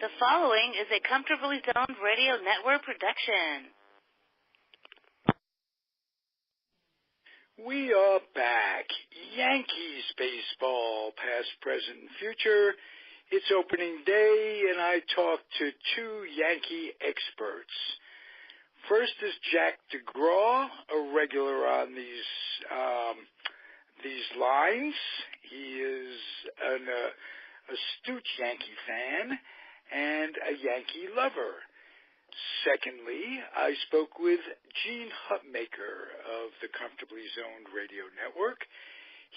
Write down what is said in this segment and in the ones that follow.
The following is a Comfortably Zoned Radio Network production. We are back. Yankees baseball, past, present, and future. It's opening day, and I talked to two Yankee experts. First is Jack Degraw, a regular on these lines. He is an astute Yankee fan and a Yankee lover. Secondly, I spoke with Gene Hutmaker of the Comfortably Zoned Radio Network.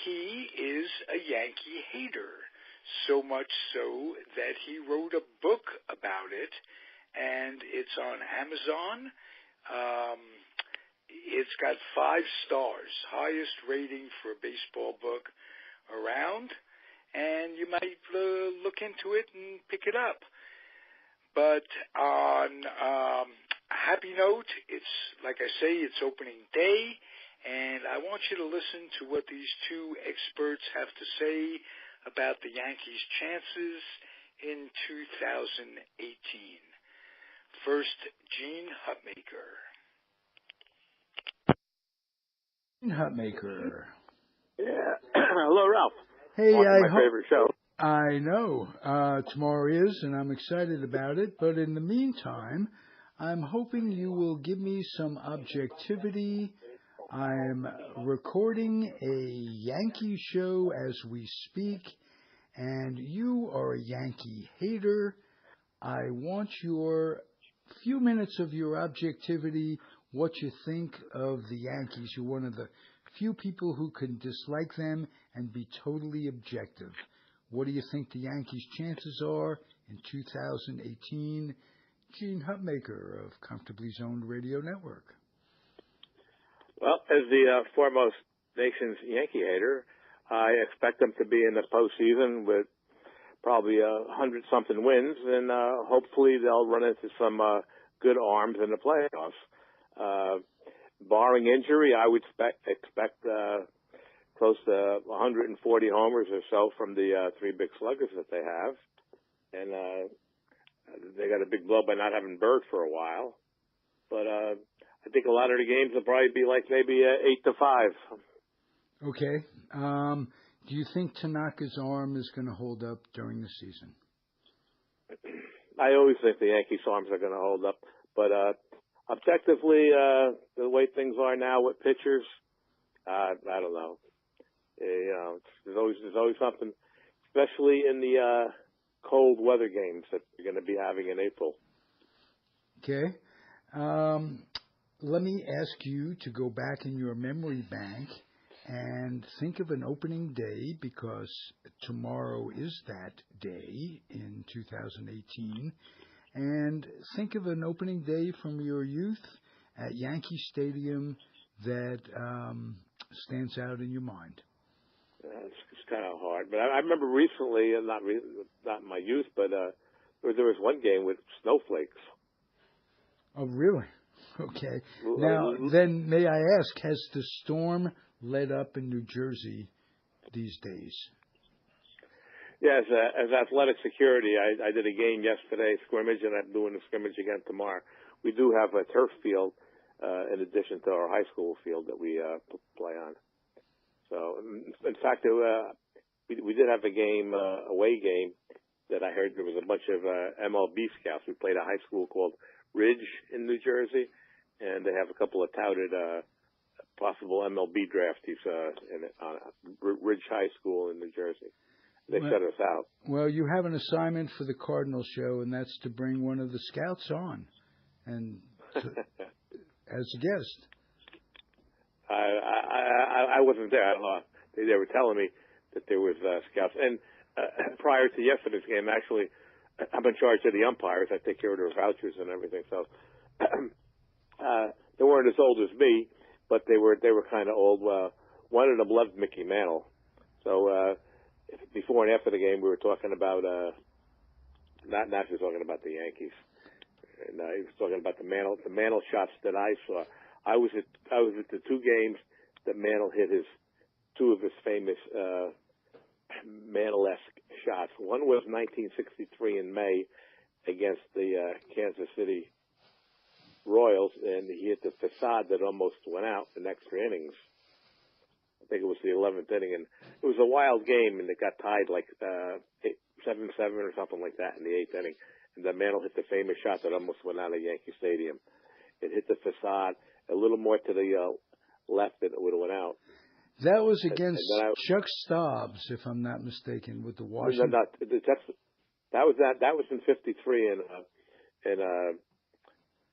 He is a Yankee hater, so much so that he wrote a book about it, and it's on Amazon. It's got 5 stars, highest rating for a baseball book around, and you might look into it and pick it up. But on a happy note, it's, like I say, it's opening day, and I want you to listen to what these two experts have to say about the Yankees' chances in 2018. First, Gene Hutmaker. Gene Hutmaker. Yeah. Hello, Ralph. Hey, my favorite show. I know. Tomorrow is, and I'm excited about it. But in the meantime, I'm hoping you will give me some objectivity. I'm recording a Yankee show as we speak, and you are a Yankee hater. I want your few minutes of your objectivity, what you think of the Yankees. You're one of the few people who can dislike them and be totally objective. What do you think the Yankees' chances are in 2018? Gene Hutmaker of Comfortably Zoned Radio Network. Well, as the foremost nation's Yankee hater, I expect them to be in the postseason with probably 100-something wins, and hopefully they'll run into some good arms in the playoffs. Barring injury, I would expect close to 140 homers or so from the 3 big sluggers that they have. And they got a big blow by not having Bird for a while. But I think a lot of the games will probably be like maybe 8-5. Okay. Do you think Tanaka's arm is going to hold up during the season? I always think the Yankees' arms are going to hold up. But objectively, the way things are now with pitchers, I don't know. There's always something, especially in the cold weather games that you're going to be having in April. Okay. Let me ask you to go back in your memory bank and think of an opening day, because tomorrow is that day in 2018. And think of an opening day from your youth at Yankee Stadium that stands out in your mind. It's kind of hard, but I remember recently, not in my youth, but there was one game with snowflakes. Oh, really? Okay. Now, then, may I ask, has the storm let up in New Jersey these days? Yes, as athletic security, I did a game yesterday, scrimmage, and I'm doing a scrimmage again tomorrow. We do have a turf field in addition to our high school field that we play on. So, in fact, we did have a game, away game, that I heard there was a bunch of MLB scouts. We played a high school called Ridge in New Jersey, and they have a couple of touted possible MLB draftees in Ridge High School in New Jersey. They shut us out. Well, you have an assignment for the Cardinal show, and that's to bring one of the scouts on, and as a guest. I wasn't there. I don't know. They were telling me that there was scouts. And prior to yesterday's game, actually, I'm in charge of the umpires. I take care of their vouchers and everything. So they weren't as old as me, but they were kind of old. One of them loved Mickey Mantle. So before and after the game, we were talking about not just talking about the Yankees. And he was talking about the Mantle shots that I saw. I was at the 2 games that Mantle hit two of his famous Mantle-esque shots. One was 1963 in May, against the Kansas City Royals, and he hit the facade that almost went out in extra innings. I think it was the 11th inning, and it was a wild game, and it got tied like 7-7 or something like that in the 8th inning. And the Mantle hit the famous shot that almost went out of Yankee Stadium. It hit the facade a little more to the left than it would have went out. That was against Chuck Stobbs, if I'm not mistaken, with the Washington. That was in '53, and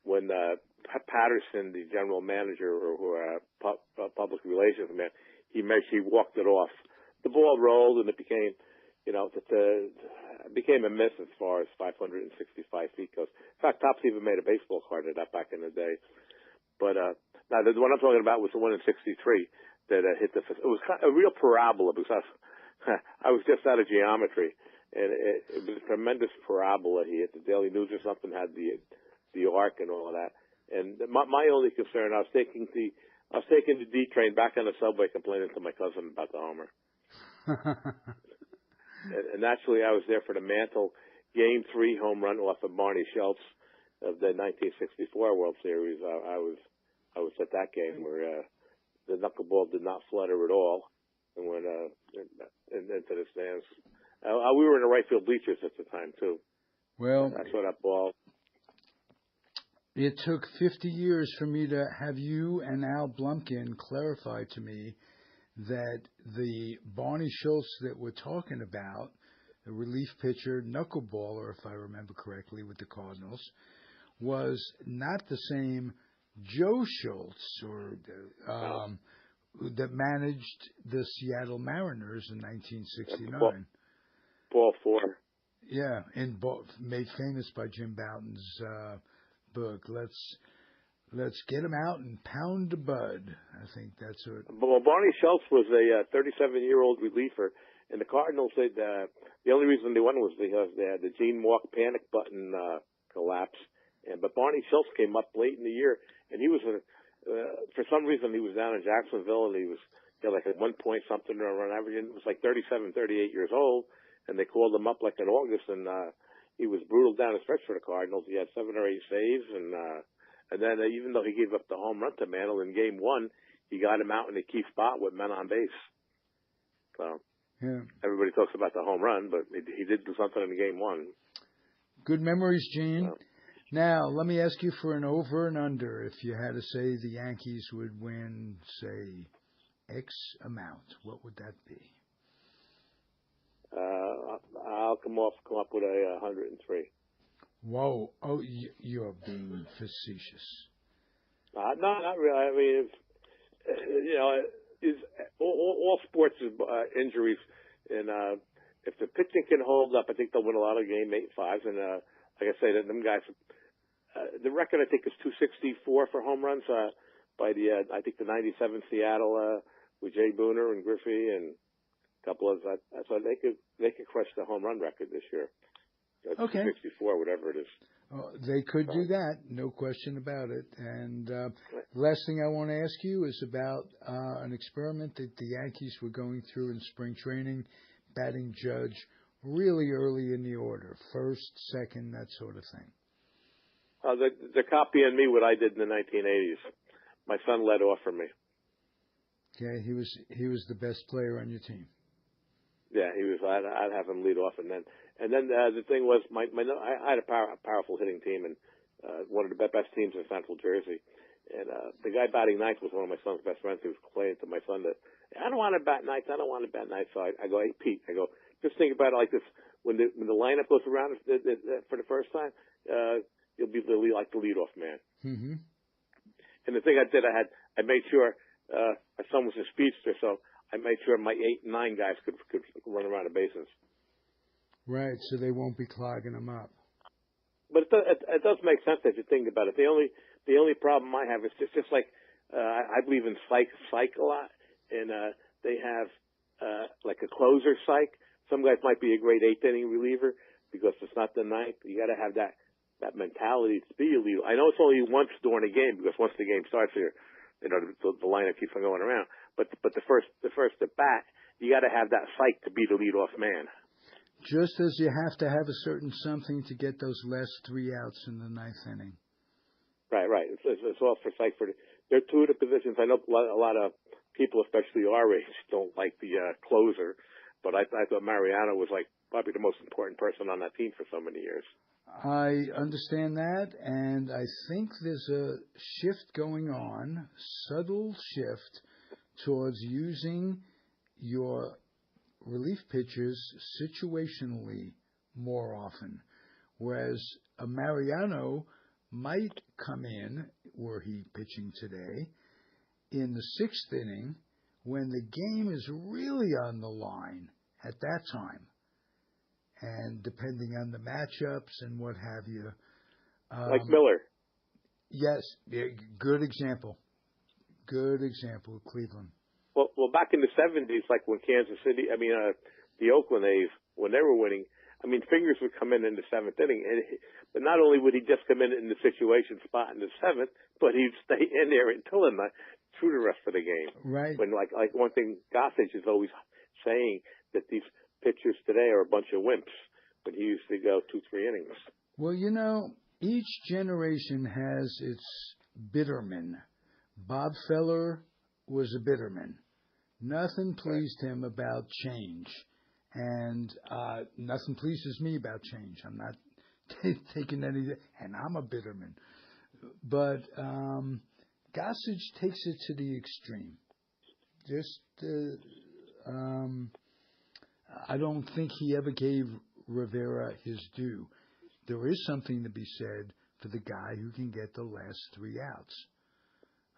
when Patterson, the general manager or public relations man, he walked it off. The ball rolled, and it became, it became a myth as far as 565 feet goes. In fact, Topps even made a baseball card of that back in the day. But now the one I'm talking about was the one in '63 that hit the. It was kind of a real parabola because I was just out of geometry, and it was a tremendous parabola. He hit the Daily News or something, had the Yawk and all of that. And my only concern, I was taking the D train back on the subway, complaining to my cousin about the homer. and naturally, I was there for the Mantle Game 3 home run off of Barney Schultz of the 1964 World Series. I was at that game where the knuckleball did not flutter at all, and went into the stands. We were in the right field bleachers at the time too. Well, I saw that ball. It took 50 years for me to have you and Al Blumkin clarify to me that the Barney Schultz that we're talking about, the relief pitcher, knuckleballer, if I remember correctly, with the Cardinals, was not the same Joe Schultz that managed the Seattle Mariners in 1969. Ball 4. Yeah, made famous by Jim Bouton's book. Let's get him out and pound the bud. I think that's what. Well, Barney Schultz was a 37-year-old reliever, and the Cardinals said the only reason they won was because they had the Gene Walk panic button collapse. But Barney Schultz came up late in the year, and he was for some reason he was down in Jacksonville, and he was like at 1 point something run average, and it was like 37, 38 years old, and they called him up like in August, and he was brutal down the stretch for the Cardinals. He had 7 or 8 saves, and then even though he gave up the home run to Mantle in Game 1, he got him out in a key spot with men on base. So yeah, everybody talks about the home run, but he did do something in Game 1. Good memories, Gene. Now, let me ask you for an over and under. If you had to say the Yankees would win, say, X amount, what would that be? I'll come up with a 103. Whoa! Oh, you're being facetious. No, not really. I mean, all sports is injuries, and if the pitching can hold up, I think they'll win a lot of Game 8-5s. And like I say, them guys. The record I think is 264 for home runs by the I think the '97 Seattle with Jay Booner and Griffey and a couple of that. So they could crush the home run record this year. Okay. 264, whatever it is. They could do that, no question about it. And last thing I want to ask you is about an experiment that the Yankees were going through in spring training, batting judge really early in the order, first, second, that sort of thing. They're copying me what I did in the 1980s. My son led off for me. Okay, he was the best player on your team. Yeah, he was. I'd have him lead off, and then the thing was, I had a powerful hitting team, and one of the best teams in Central Jersey. And the guy batting ninth was one of my son's best friends. He was complaining to my son that I don't want to bat ninth. I don't want to bat ninth. So I go, hey Pete, I go, just think about it like this: when the lineup goes around for the first time, you'll be like the leadoff man. Mm-hmm. And the thing I did, I made sure my son was a speedster, so I made sure my 8 and 9 guys could run around the bases. Right, so they won't be clogging them up. But it does make sense if you think about it. The only problem I have is just like I believe in psych a lot, and they have like a closer psych. Some guys might be a great 8th inning reliever because it's not the 9th. You got to have that mentality to be a leader. I know it's only once during a game because once the game starts, the lineup keeps on going around. But the first at bat, you got to have that psych to be the leadoff man. Just as you have to have a certain something to get those last 3 outs in the ninth inning. Right. It's all for sight for. They're two of the positions. I know a lot of people, especially our age, don't like the closer, but I thought Mariano was like probably the most important person on that team for so many years. I understand that, and I think there's a shift going on, subtle shift, towards using your relief pitchers situationally more often, whereas a Mariano might come in, were he pitching today, in the sixth inning when the game is really on the line at that time. And depending on the matchups and what have you. Like Miller. Yes, good example. Good example of Cleveland. Well, back in the 70s, like when the Oakland A's, when they were winning, Fingers would come in the seventh inning, but not only would he just come in the situation spot in the seventh, but he'd stay in there until through the rest of the game. Right. When like one thing Gossage is always saying that these pitchers today are a bunch of wimps, but he used to go 2-3 innings. Well, each generation has its bitterman. Bob Feller was a bitterman. Nothing pleased him about change. And nothing pleases me about change. I'm not taking any, and I'm a bitterman. But Gossage takes it to the extreme. I don't think he ever gave Rivera his due. There is something to be said for the guy who can get the last 3 outs.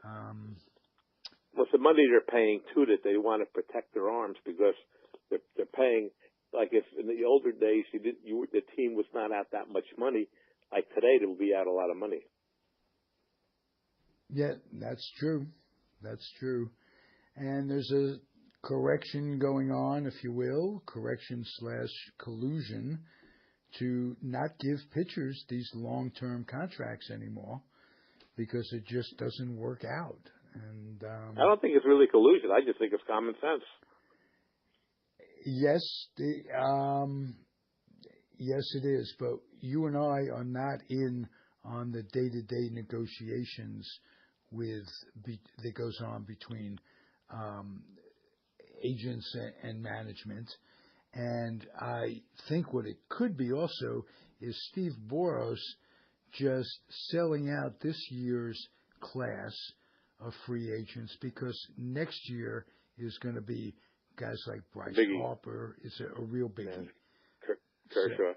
Well, it's the money they're paying, too, that they want to protect their arms because they're paying, like if in the older days the team was not out that much money, like today they will be out a lot of money. Yeah, that's true. That's true. And there's a correction going on, if you will, correction/collusion to not give pitchers these long-term contracts anymore because it just doesn't work out. And I don't think it's really collusion. I just think it's common sense. Yes, yes, it is. But you and I are not in on the day-to-day negotiations that goes on between agents and management. And I think what it could be also is Steve Boros just selling out this year's class of free agents because next year is going to be guys like Bryce Harper is a real biggie. Kershaw.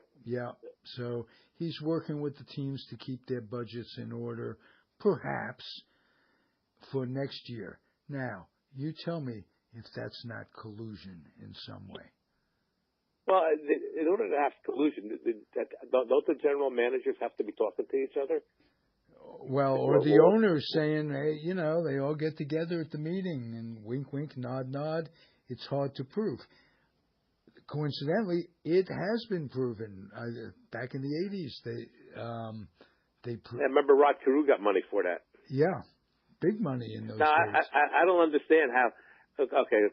So he's working with the teams to keep their budgets in order, perhaps, for next year. Now, you tell me if that's not collusion in some way. Well, in order to have collusion, don't the general managers have to be talking to each other? Well, or the owners saying, hey, they all get together at the meeting and wink, wink, nod, nod. It's hard to prove. Coincidentally, it has been proven. Back in the 80s, they proved. I remember Rod Carew got money for that. Yeah, big money in those days. I don't understand how. Okay,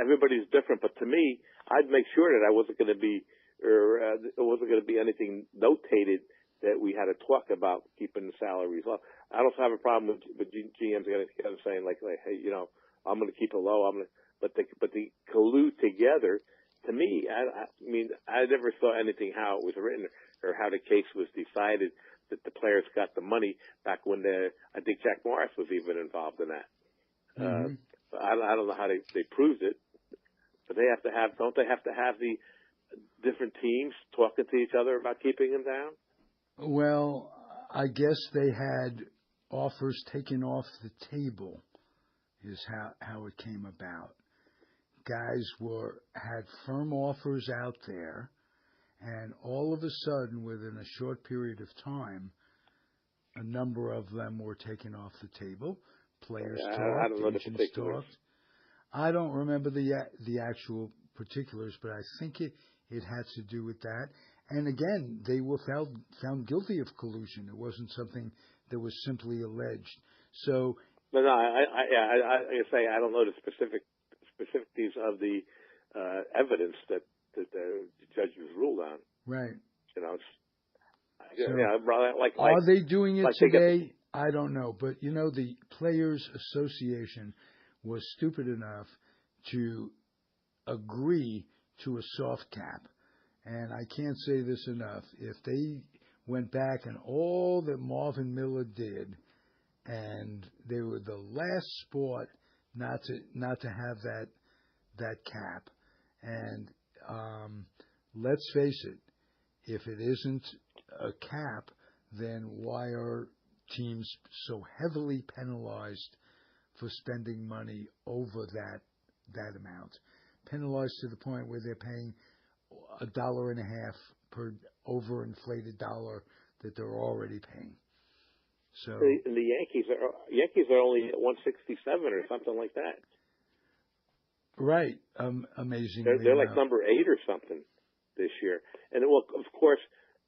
everybody's different, but to me, I'd make sure that I wasn't going to be, it wasn't going to be anything notated that we had to talk about keeping the salaries low. I don't have a problem with GMs saying like, hey, I'm going to keep it low. But the collude together. To me, I never saw anything how it was written or how the case was decided that the players got the money back when I think Jack Morris was even involved in that. Mm-hmm. I don't know how they proved it, but don't they have to have the different teams talking to each other about keeping them down? Well, I guess they had offers taken off the table is how it came about. Guys had firm offers out there, and all of a sudden, within a short period of time, a number of them were taken off the table. Players talked, agents talked. I don't remember the actual particulars, but I think it had to do with that. And again, they were found guilty of collusion. It wasn't something that was simply alleged. So, I say I don't know the specificities of the evidence that the judges ruled on. Right. You know, So are they doing it like today? I don't know. But, the Players Association was stupid enough to agree to a soft cap. And I can't say this enough. If they went back and all that Marvin Miller did, and they were the last sport not to have that cap. And let's face it, if it isn't a cap, then why are teams so heavily penalized for spending money over that amount? Penalized to the point where they're paying $1.50 per overinflated dollar that they're already paying. So and the Yankees are only at 167 or something like that. Right, amazing. They're like number 8 or something this year, and well, of course,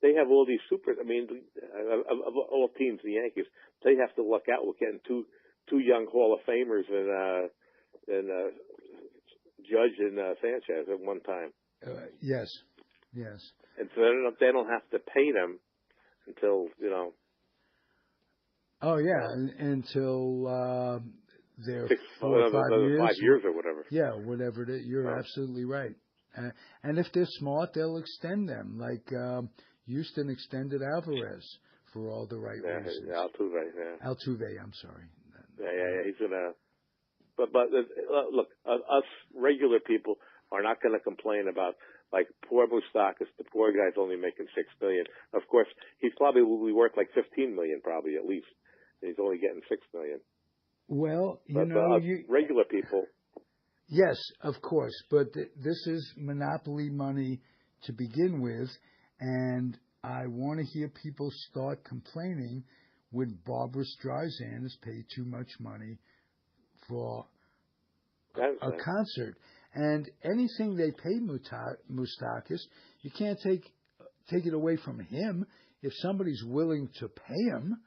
they have all these super. I mean, of all teams, the Yankees, they have to luck out with getting two young Hall of Famers and Judge and Sanchez at one time. Yes. And so they don't have to pay them until Oh yeah, until they're 4 or 5 years. 5 years or whatever. Yeah, whatever it is. You're absolutely right. And if they're smart, they'll extend them. Like Houston extended Alvarez for all the right reasons. Altuve, I'm sorry. Yeah. He's gonna. But look, us regular people are not going to complain about like poor Moustakas. The poor guy's only making $6 million. Of course, he's probably will be worth like $15 million, probably at least. And he's only getting $6 million. Well, regular people. Yes, of course, but this is monopoly money to begin with, and I want to hear people start complaining when Barbra Streisand is paid too much money for a concert. And anything they pay Moustakas, you can't take it away from him. If somebody's willing to pay him,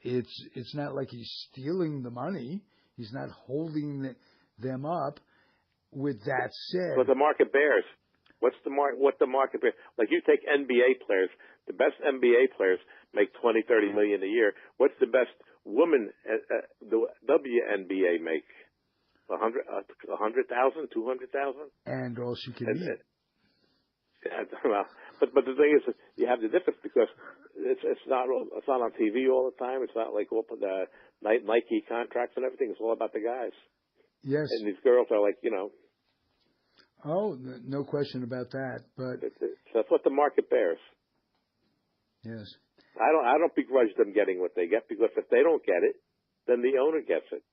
it's not like he's stealing the money. He's not holding them up. With that said, but the market bears. What the market bears? Like you take NBA players, the best NBA players make $20-30 million a year. What's the best woman the WNBA make? 100,000, 200,000, and all she can eat. Well, but the thing is, you have the difference because it's not on TV all the time. It's not like the Nike contracts and everything. It's all about the guys. Yes. And these girls are like, Oh, no question about that. But that's what the market bears. Yes. I don't begrudge them getting what they get because if they don't get it, then the owner gets it.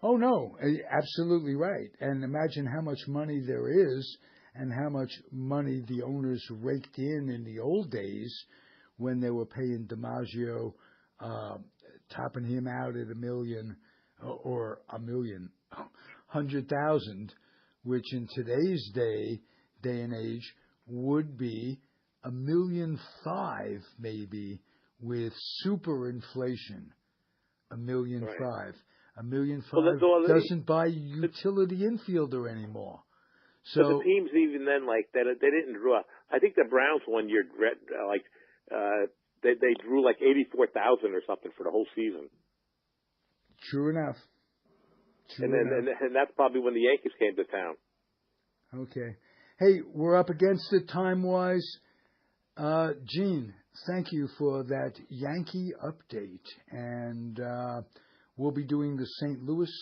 Oh, no, absolutely right. And imagine how much money there is and how much money the owners raked in the old days when they were paying DiMaggio, topping him out at $1 million or $100,000, which in today's day and age would be $1.5 million maybe with super inflation. $1.5 million. Right. $1.5 million doesn't buy utility infielder anymore. So but the teams even then they didn't draw. I think the Browns one year they drew like 84,000 or something for the whole season. True enough. And that's probably when the Yankees came to town. Okay. Hey, we're up against it time-wise. Gene, thank you for that Yankee update. And we'll be doing the St. Louis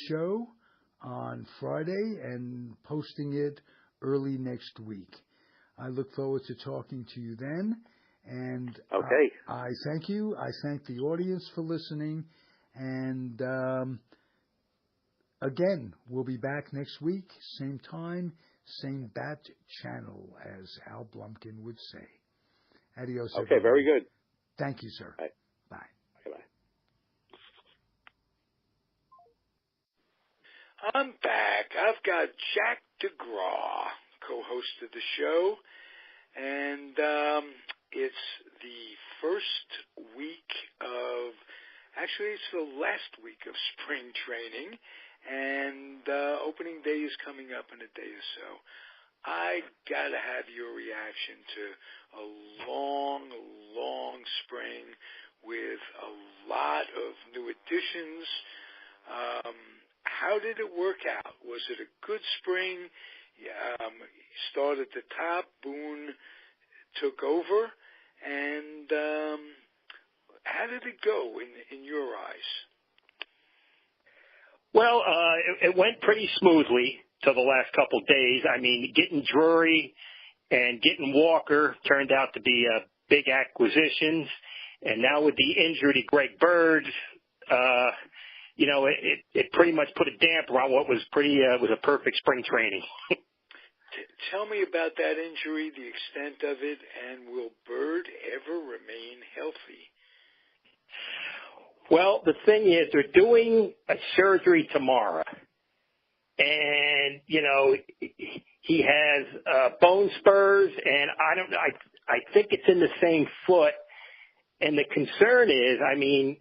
show on Friday and posting it early next week. I look forward to talking to you then. And okay. I thank you. I thank the audience for listening. And again, we'll be back next week, same time, same bat channel, as Al Blumkin would say. Adios. Okay, everybody. Very good. Thank you, sir. Bye. Bye. Bye. I'm back. I've got Jack Degraw, co-host of the show, and it's the first week of, actually it's the last week of spring training, and opening day is coming up in a day or so. I got to have your reaction to a long, long spring with a lot of new additions. How did it work out? Was it a good spring? Started at the top, Boone took over, and how did it go in your eyes? Well, it went pretty smoothly till the last couple of days. I mean, getting Drury and getting Walker turned out to be big acquisitions, and now with the injury to Greg Bird, it pretty much put a damper on what was was a perfect spring training. Tell me about that injury, the extent of it, and will Bird ever remain healthy? Well, the thing is, they're doing a surgery tomorrow, and he has bone spurs, and I think it's in the same foot. And the concern is, I mean,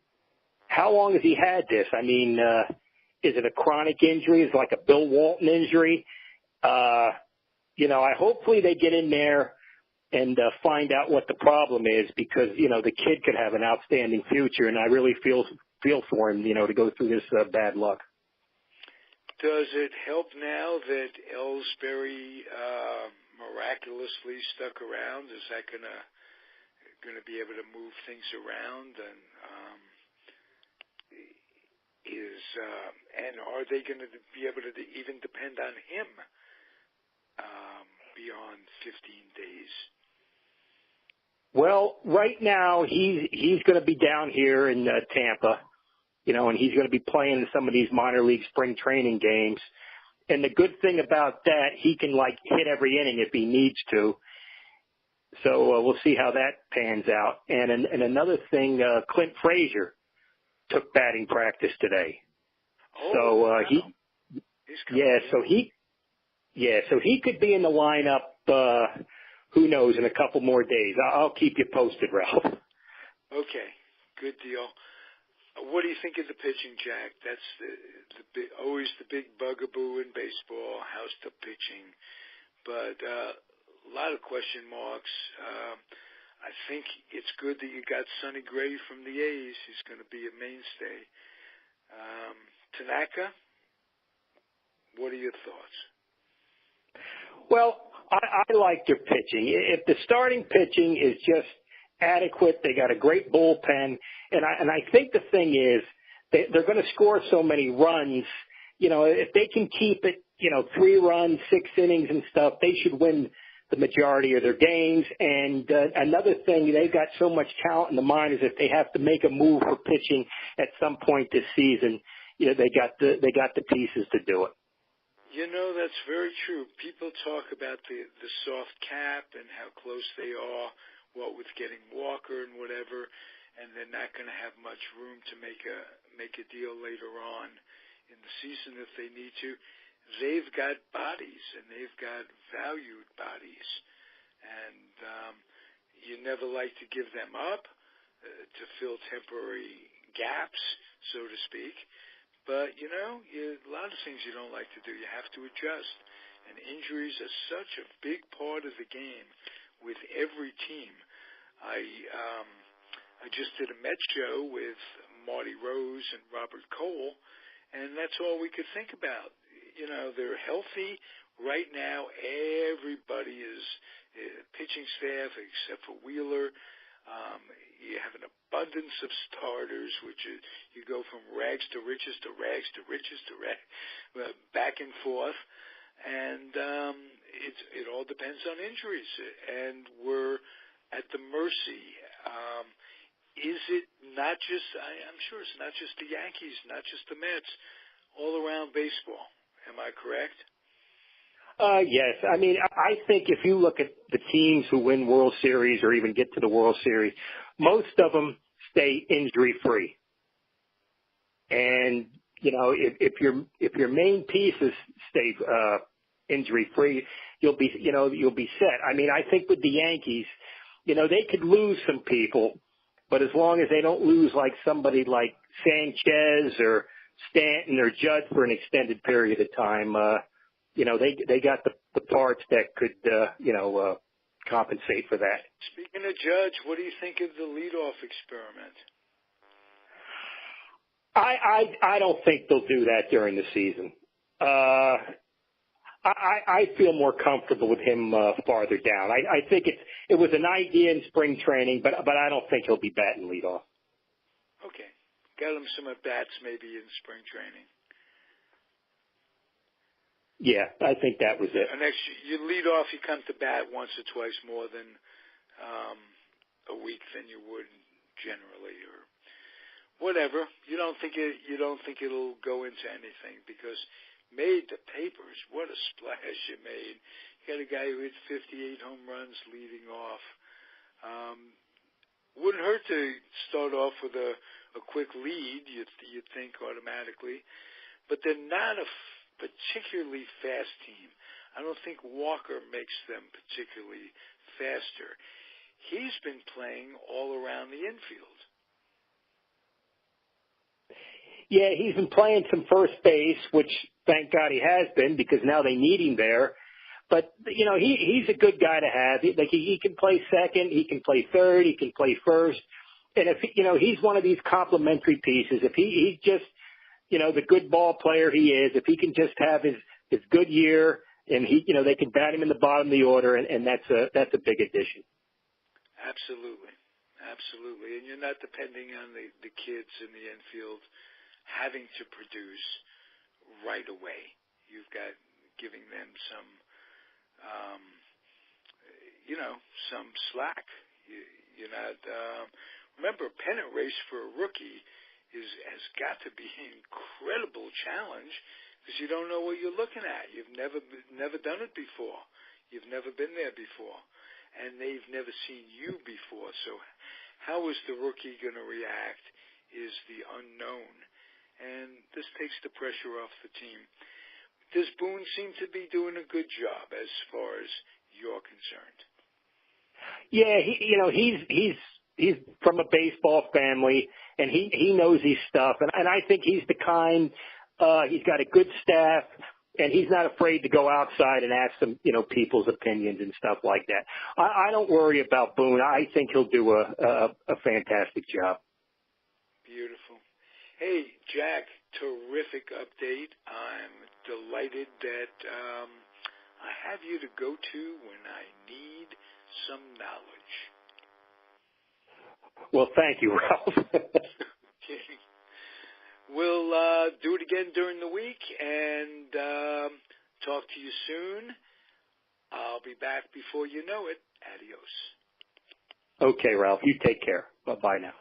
how long has he had this? I mean, is it a chronic injury? Is it like a Bill Walton injury? Hopefully they get in there and find out what the problem is, because, the kid could have an outstanding future, and I really feel for him, to go through this bad luck. Does it help now that Ellsbury miraculously stuck around? Is that going to be able to move things around, and are they going to be able to even depend on him beyond 15 days? Well, right now he's going to be down here in Tampa, and he's going to be playing in some of these minor league spring training games. And the good thing about that, he can hit every inning if he needs to. So we'll see how that pans out. And another thing, Clint Frazier took batting practice today. So he could be in the lineup. Who knows, in a couple more days. I'll keep you posted, Ralph. Okay, good deal. What do you think of the pitching, Jack? That's always the big bugaboo in baseball. How's the pitching? But a lot of question marks. I think it's good that you got Sonny Gray from the A's. He's going to be a mainstay. Tanaka, what are your thoughts? Well, I like their pitching. If the starting pitching is just adequate, they got a great bullpen, and I think the thing is they're going to score so many runs. If they can keep it, 3 runs, 6 innings and stuff, they should win the majority of their games. And another thing, they've got so much talent in the minors. If they have to make a move for pitching at some point this season, they got the pieces to do it. That's very true. People talk about the soft cap and how close they are, what with getting Walker and whatever, and they're not going to have much room to make a deal later on in the season if they need to. They've got bodies, and they've got valued bodies, and you never like to give them up to fill temporary gaps, so to speak. But, a lot of things you don't like to do. You have to adjust. And injuries are such a big part of the game with every team. I just did a Mets show with Marty Rose and Robert Cole, and that's all we could think about. They're healthy. Right now, everybody is pitching staff except for Wheeler. You have an abundance of starters, which you go from rags to riches to rags to riches to back and forth, and it all depends on injuries, and we're at the mercy. Is it not just? I'm sure it's not just the Yankees, not just the Mets, all around baseball. Am I correct? Yes. I mean, I think if you look at the teams who win World Series or even get to the World Series, most of them stay injury-free. And, if your main pieces stay injury-free, you'll be set. I mean, I think with the Yankees, they could lose some people, but as long as they don't lose like somebody like Sanchez or Stanton or Judd for an extended period of time, they got the parts that could, compensate for that. Speaking of Judge, what do you think of the leadoff experiment? I don't think they'll do that during the season. I feel more comfortable with him farther down. I think it was an idea in spring training, but I don't think he'll be batting leadoff. Okay. Got him some at-bats maybe in spring training. Yeah, I think that was it. And next, you lead off, you come to bat once or twice more than a week than you would generally, or whatever. You don't think it'll go into anything because made the papers. What a splash you made! You got a guy who hit 58 home runs leading off. Wouldn't hurt to start off with a quick lead. You'd think automatically, but they're not a particularly fast team. I don't think Walker makes them particularly faster. He's been playing all around the infield. Yeah, he's been playing some first base, which thank God he has been because now they need him there. But, he's a good guy to have. He can play second, he can play third, he can play first. And if, he's one of these complementary pieces. If he's just, the good ball player he is, if he can just have his good year and they can bat him in the bottom of the order and that's a big addition. Absolutely. Absolutely. And you're not depending on the kids in the infield having to produce right away. You've got giving them some, some slack. You're not, remember, a pennant race for a rookie has got to be an incredible challenge because you don't know what you're looking at. You've never done it before. You've never been there before, and they've never seen you before. So how is the rookie going to react is the unknown, and this takes the pressure off the team. Does Boone seem to be doing a good job as far as you're concerned? Yeah, he's from a baseball family, and he knows his stuff. And I think he's the kind, he's got a good staff, and he's not afraid to go outside and ask some, people's opinions and stuff like that. I don't worry about Boone. I think he'll do a fantastic job. Beautiful. Hey, Jack, terrific update. I'm delighted that I have you to go to when I need some knowledge. Well, thank you, Ralph. Okay. We'll do it again during the week and talk to you soon. I'll be back before you know it. Adios. Okay, Ralph. You take care. Bye-bye now.